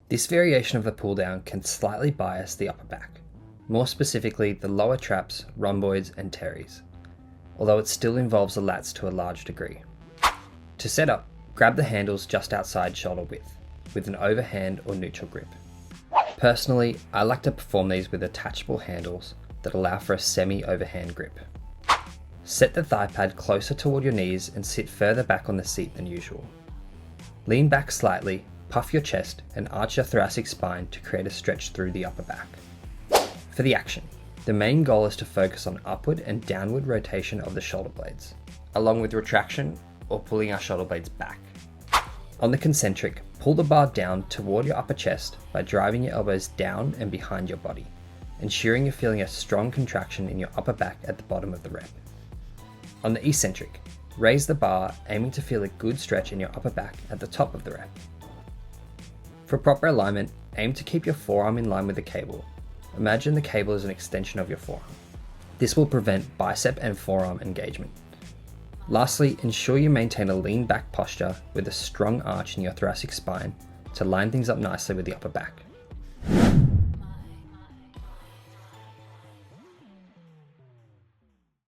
This variation of the pull down can slightly bias the upper back, more specifically the lower traps, rhomboids and teres, although it still involves the lats to a large degree. To set up, grab the handles just outside shoulder width, with an overhand or neutral grip. Personally, I like to perform these with attachable handles that allow for a semi-overhand grip. Set the thigh pad closer toward your knees and sit further back on the seat than usual. Lean back slightly, puff your chest and arch your thoracic spine to create a stretch through the upper back. For the action, the main goal is to focus on upward and downward rotation of the shoulder blades, along with retraction or pulling our shoulder blades back. On the concentric, pull the bar down toward your upper chest by driving your elbows down and behind your body, ensuring you're feeling a strong contraction in your upper back at the bottom of the rep. On the eccentric, raise the bar, aiming to feel a good stretch in your upper back at the top of the rep. For proper alignment, aim to keep your forearm in line with the cable. Imagine the cable as an extension of your forearm. This will prevent bicep and forearm engagement. Lastly, ensure you maintain a lean back posture with a strong arch in your thoracic spine to line things up nicely with the upper back.